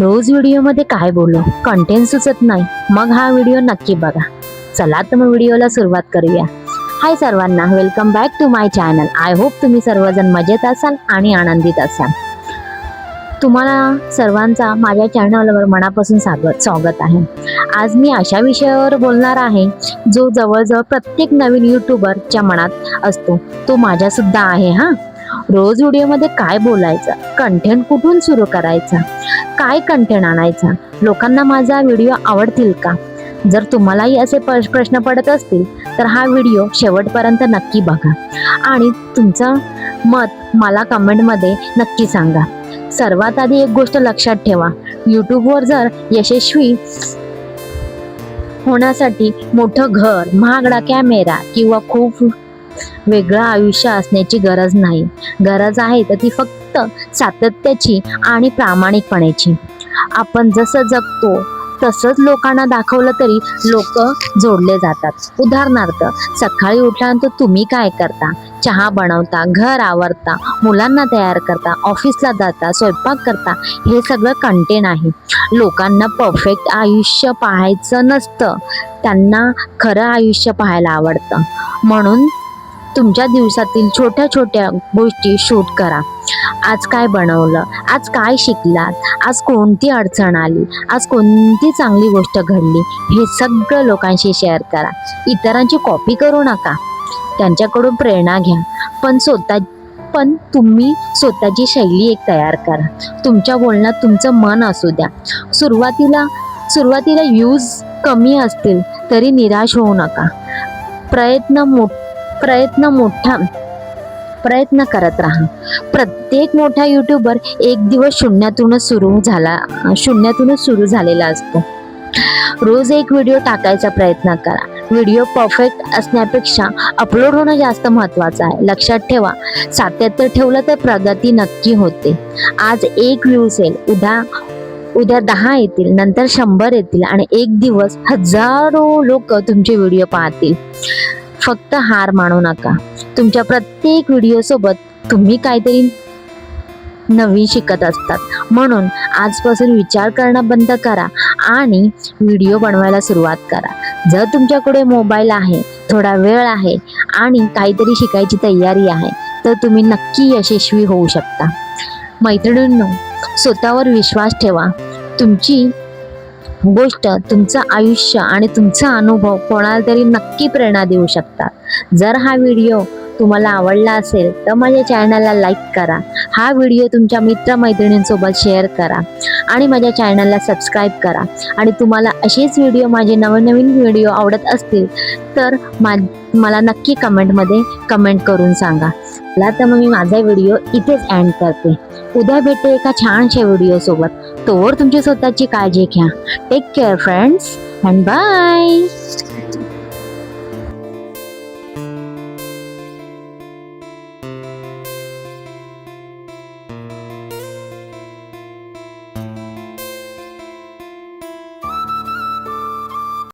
रोज व्हिडिओमध्ये काय बोलू, कंटेंट सुचत नाही, मग हा व्हिडिओ नक्की बघा. चला तर मग व्हिडिओला सुरुवात करूया. हाय सर्वांना, welcome back to my channel. I hope तुम्ही सर्वजण मजेत असाल आणि आनंदित असाल. तुम्हाला सर्वांचा माझ्या चॅनलवर मनापासून स्वागत आहे. आज मी अशा विषयावर बोलणार आहे जो जवळजवळ प्रत्येक नवीन यूट्यूबरच्या मनात असतो, तो माझ्या सुद्धा आहे. रोज व्हिडिओमध्ये काय बोलायचं, कंटेंट कुठून सुरू करायचा, काय कंटेंट आणायचा, लोकांना माझा व्हिडिओ आवडतील का? जर तुम्हालाही असे प्रश्न पडत असतील तर हा व्हिडिओ शेवटपर्यंत नक्की बघा आणि तुमचं मत मला कमेंटमध्ये नक्की सांगा. सर्वात आधी एक गोष्ट लक्षात ठेवा, यूट्यूबवर जर यशस्वी होण्यासाठी मोठं घर, महागडा कॅमेरा किंवा खूप वेगळं आयुष्य असण्याची गरज नाही. गरज आहे तर ती फक्त सातत्याची आणि प्रामाणिकपणाची. आपण जसं जगतो तसंच लोकांना दाखवलं तरी लोक जोडले जातात. उदाहरणार्थ, सकाळी उठल्यानंतर तुम्ही काय करता? चहा बनवता, घर आवरता, मुलांना तयार करता, ऑफिसला जाता, स्वयंपाक करता, हे सगळं कंटेंट आहे. लोकांना परफेक्ट आयुष्य पाहायचं नसतं, त्यांना खरं आयुष्य पाहायला आवडतं. म्हणून तुमच्या दिवसातील छोट्या छोट्या गोष्टी शूट करा. आज काय बनवलं, आज काय शिकलात, आज कोणती अडचण आली, आज कोणती चांगली गोष्ट घडली, हे सगळं लोकांशी शेअर करा. इतरांची कॉपी करू नका, त्यांच्याकडून प्रेरणा घ्या, पण तुम्ही स्वतःची शैली एक तयार करा. तुमच्या बोलण्यात तुमचं मन असू द्या. सुरुवातीला व्ह्यूज कमी असतील तरी निराश होऊ नका. प्रयत्न करत राहा. प्रत्येक मोठा यूट्यूबर एक दिवस शून्यातूनच सुरू झालेला असतो. रोज एक व्हिडिओ टाकायचा प्रयत्न करा. व्हिडिओ परफेक्ट असण्यापेक्षा अपलोड होणं जास्त महत्त्वाचं आहे. लक्षात ठेवा, सातत्य ठेवलं तर प्रगती नक्की होते. आज 1 व्ह्यूज येईल, उद्या 10 येतील, नंतर 100 येतील आणि एक दिवस हजारो लोक तुमचे व्हिडिओ पाहतील. फक्त हार मानू नका. तुमच्या प्रत्येक व्हिडिओ सोबत तुम्ही काहीतरी नवीन शिकत असतात. म्हणून आजपासून विचार करणं बंद करा आणि व्हिडिओ बनवायला सुरुवात करा. जर तुमच्याकडे मोबाईल आहे, थोडा वेळ आहे आणि काहीतरी शिकायची तयारी आहे तर तुम्ही नक्की यशस्वी होऊ शकता. मैत्रिणींनो, स्वतःवर विश्वास ठेवा. तुमची गोष्ट, तुमचं आयुष्य आणि तुमचा अनुभव कोणाला तरी नक्की प्रेरणा देऊ शकतात. जर हा व्हिडिओ तुम्हाला आवडला असेल तर माझ्या चॅनलला लाईक करा. हा व्हिडिओ तुमच्या मित्रमैत्रिणींसोबत शेअर करा आणि माझ्या चॅनलला सबस्क्राईब करा. आणि तुम्हाला असेच व्हिडिओ, माझे नवनवीन व्हिडिओ आवडत असतील तर मला नक्की कमेंटमध्ये कमेंट करून सांगा. मला तर मग मी माझा व्हिडिओ इथेच एंड करते. उद्या भेटते एका छानशा व्हिडिओ सोबत. तोवर तुमची स्वतःची काळजी घ्या. Take care friends and bye.